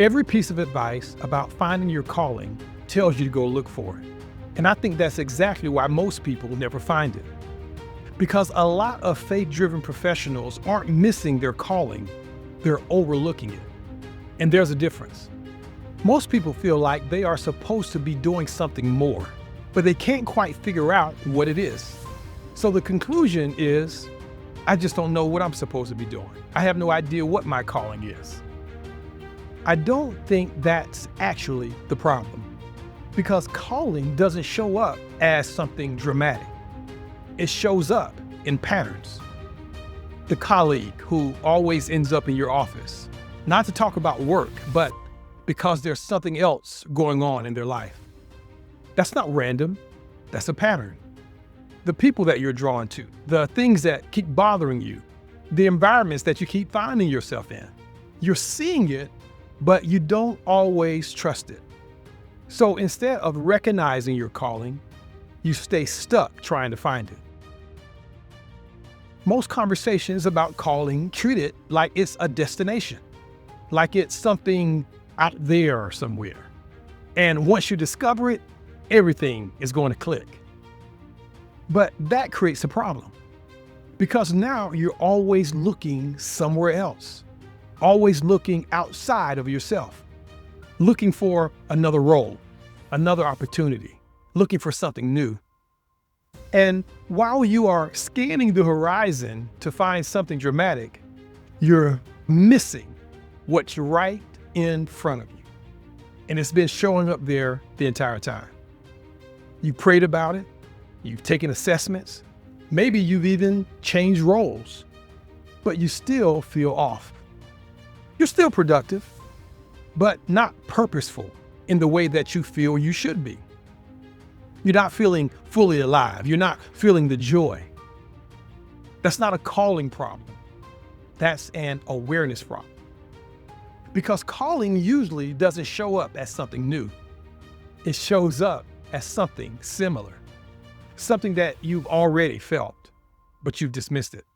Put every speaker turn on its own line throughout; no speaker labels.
Every piece of advice about finding your calling tells you to go look for it. And I think that's exactly why most people never find it. Because a lot of faith-driven professionals aren't missing their calling, they're overlooking it. And there's a difference. Most people feel like they are supposed to be doing something more, but they can't quite figure out what it is. So the conclusion is, I just don't know what I'm supposed to be doing. I have no idea what my calling is. I don't think that's actually the problem, because calling doesn't show up as something dramatic. It shows up in patterns. The colleague who always ends up in your office, not to talk about work, but because there's something else going on in their life. That's not random, that's a pattern. The people that you're drawn to, the things that keep bothering you, the environments that you keep finding yourself in. You're seeing it, but you don't always trust it. So instead of recognizing your calling, you stay stuck trying to find it. Most conversations about calling treat it like it's a destination, like it's something out there somewhere. And once you discover it, everything is going to click. But that creates a problem, because now you're always looking somewhere else, always looking outside of yourself, looking for another role, another opportunity, looking for something new. And while you are scanning the horizon to find something dramatic, you're missing what's right in front of you. And it's been showing up there the entire time. You prayed about it, you've taken assessments, maybe you've even changed roles, but you still feel off. You're still productive, but not purposeful in the way that you feel you should be. You're not feeling fully alive. You're not feeling the joy. That's not a calling problem. That's an awareness problem. Because calling usually doesn't show up as something new. It shows up as something similar, something that you've already felt, but you've dismissed it.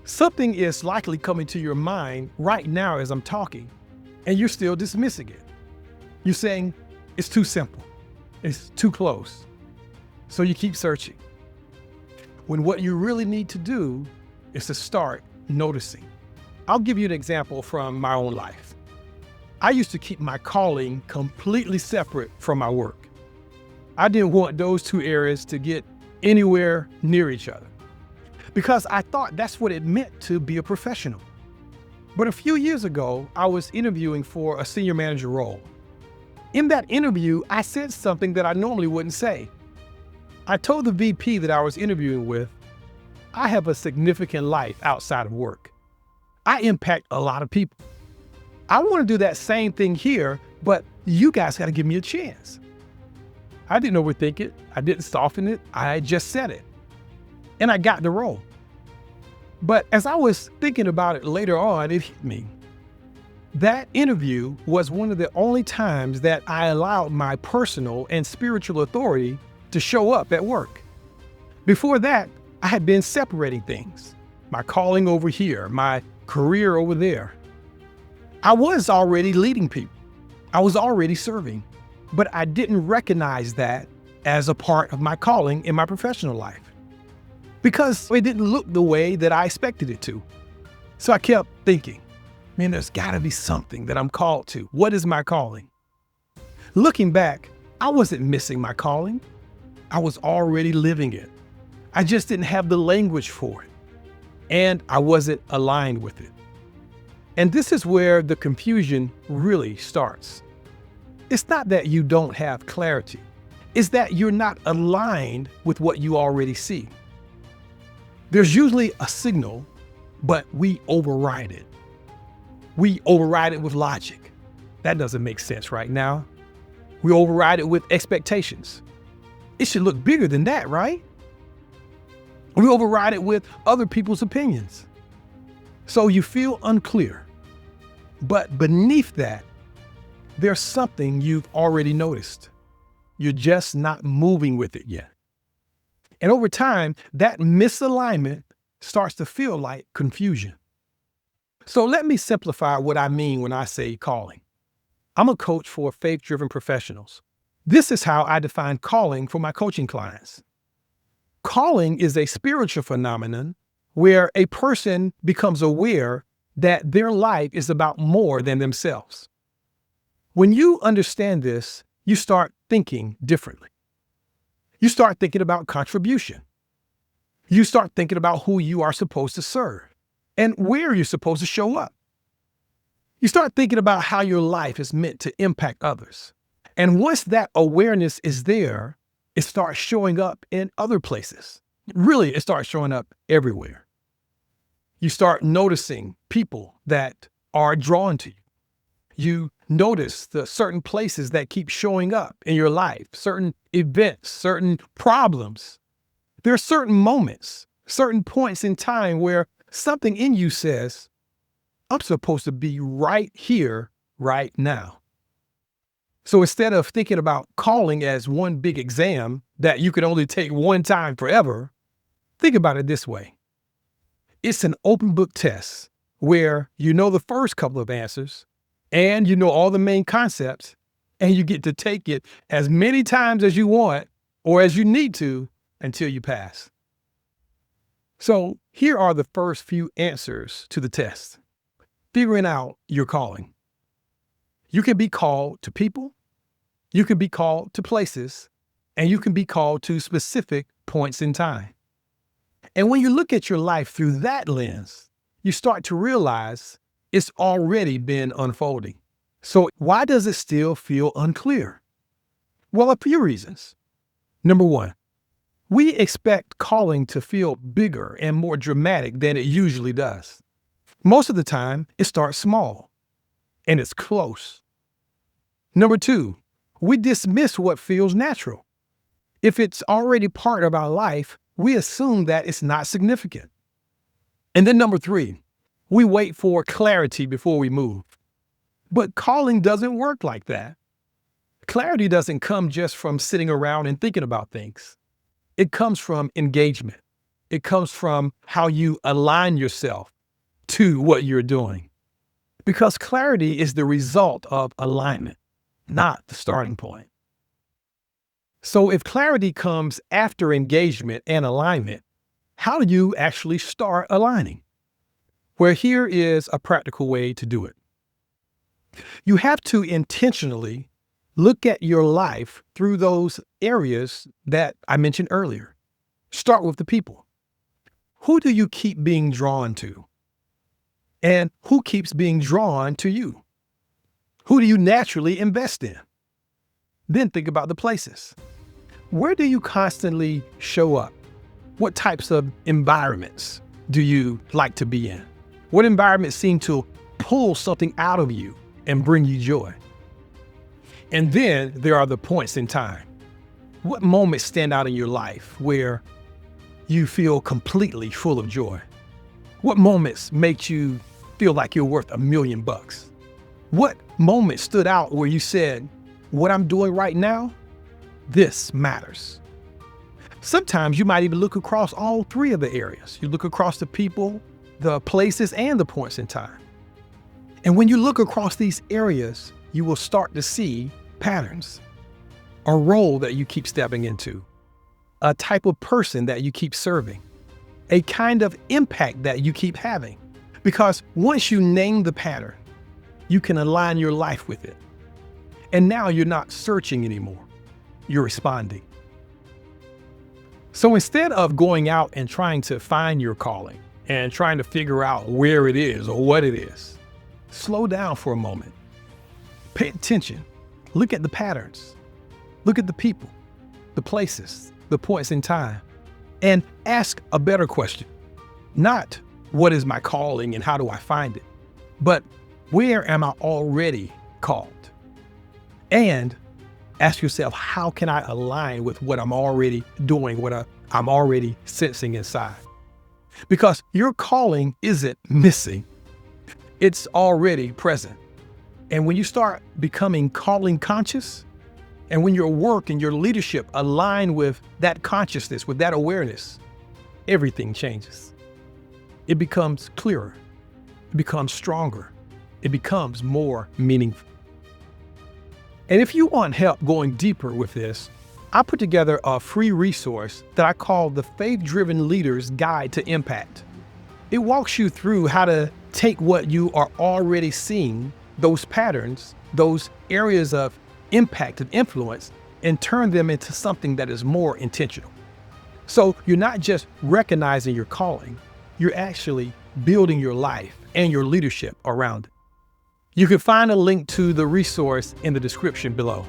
Something is likely coming to your mind right now as I'm talking, and you're still dismissing it. You're saying, it's too simple. It's too close. So you keep searching. When what you really need to do is to start noticing. I'll give you an example from my own life. I used to keep my calling completely separate from my work. I didn't want those two areas to get anywhere near each other, because I thought that's what it meant to be a professional. But a few years ago, I was interviewing for a senior manager role. In that interview, I said something that I normally wouldn't say. I told the VP that I was interviewing with, I have a significant life outside of work. I impact a lot of people. I want to do that same thing here, but you guys got to give me a chance. I didn't overthink it. I didn't soften it. I just said it. And I got the role. But as I was thinking about it later on, it hit me. That interview was one of the only times that I allowed my personal and spiritual authority to show up at work. Before that, I had been separating things. My calling over here, my career over there. I was already leading people. I was already serving, but I didn't recognize that as a part of my calling in my professional life, because it didn't look the way that I expected it to. So I kept thinking, man, there's gotta be something that I'm called to. What is my calling? Looking back, I wasn't missing my calling. I was already living it. I just didn't have the language for it, and I wasn't aligned with it. And this is where the confusion really starts. It's not that you don't have clarity. It's that you're not aligned with what you already see. There's usually a signal, but we override it. We override it with logic. That doesn't make sense right now. We override it with expectations. It should look bigger than that, right? We override it with other people's opinions. So you feel unclear. But beneath that, there's something you've already noticed. You're just not moving with it yet. And over time, that misalignment starts to feel like confusion. So let me simplify what I mean when I say calling. I'm a coach for faith-driven professionals. This is how I define calling for my coaching clients. Calling is a spiritual phenomenon where a person becomes aware that their life is about more than themselves. When you understand this, you start thinking differently. You start thinking about contribution. You start thinking about who you are supposed to serve and where you're supposed to show up. You start thinking about how your life is meant to impact others. And once that awareness is there, it starts showing up in other places. Really, it starts showing up everywhere. You start noticing people that are drawn to you. You notice the certain places that keep showing up in your life, certain events, certain problems. There are certain moments, certain points in time where something in you says, I'm supposed to be right here, right now. So instead of thinking about calling as one big exam that you could only take one time forever, think about it this way. It's an open book test where you know the first couple of answers and you know all the main concepts, and you get to take it as many times as you want or as you need to until you pass. So here are the first few answers to the test. Figuring out your calling. You can be called to people, you can be called to places, and you can be called to specific points in time. And when you look at your life through that lens, you start to realize it's already been unfolding. So why does it still feel unclear? Well, a few reasons. Number one, we expect calling to feel bigger and more dramatic than it usually does. Most of the time, it starts small and it's close. Number two, we dismiss what feels natural. If it's already part of our life, we assume that it's not significant. And then number three, we wait for clarity before we move. But calling doesn't work like that. Clarity doesn't come just from sitting around and thinking about things. It comes from engagement. It comes from how you align yourself to what you're doing. Because clarity is the result of alignment, not the starting point. So if clarity comes after engagement and alignment, how do you actually start aligning? Well, here is a practical way to do it. You have to intentionally look at your life through those areas that I mentioned earlier. Start with the people. Who do you keep being drawn to? And who keeps being drawn to you? Who do you naturally invest in? Then think about the places. Where do you constantly show up? What types of environments do you like to be in? What environments seem to pull something out of you and bring you joy? And then there are the points in time. What moments stand out in your life where you feel completely full of joy? What moments make you feel like you're worth $1 million? What moment stood out where you said, what I'm doing right now, this matters? Sometimes you might even look across all three of the areas. You look across the people, the places, and the points in time. And when you look across these areas, you will start to see patterns, a role that you keep stepping into, a type of person that you keep serving, a kind of impact that you keep having. Because once you name the pattern, you can align your life with it. And now you're not searching anymore, you're responding. So instead of going out and trying to find your calling and trying to figure out where it is or what it is, slow down for a moment. Pay attention. Look at the patterns. Look at the people, the places, the points in time, and ask a better question. Not what is my calling and how do I find it, but where am I already called? And ask yourself, how can I align with what I'm already doing, what I'm already sensing inside? Because your calling isn't missing. It's already present. And when you start becoming calling conscious, and when your work and your leadership align with that consciousness, with that awareness, everything changes. It becomes clearer. it becomes stronger. It becomes more meaningful. And if you want help going deeper with this, I put together a free resource that I call the Faith-Driven Leader's Guide to Impact. It walks you through how to take what you are already seeing, those patterns, those areas of impact and influence, and turn them into something that is more intentional. So you're not just recognizing your calling, you're actually building your life and your leadership around it. You can find a link to the resource in the description below.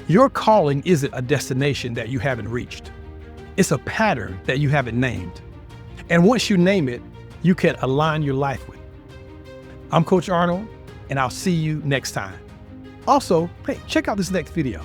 Your calling isn't a destination that you haven't reached. It's a pattern that you haven't named. And once you name it, you can align your life with it. I'm Coach Arnold, and I'll see you next time. Also, hey, check out this next video.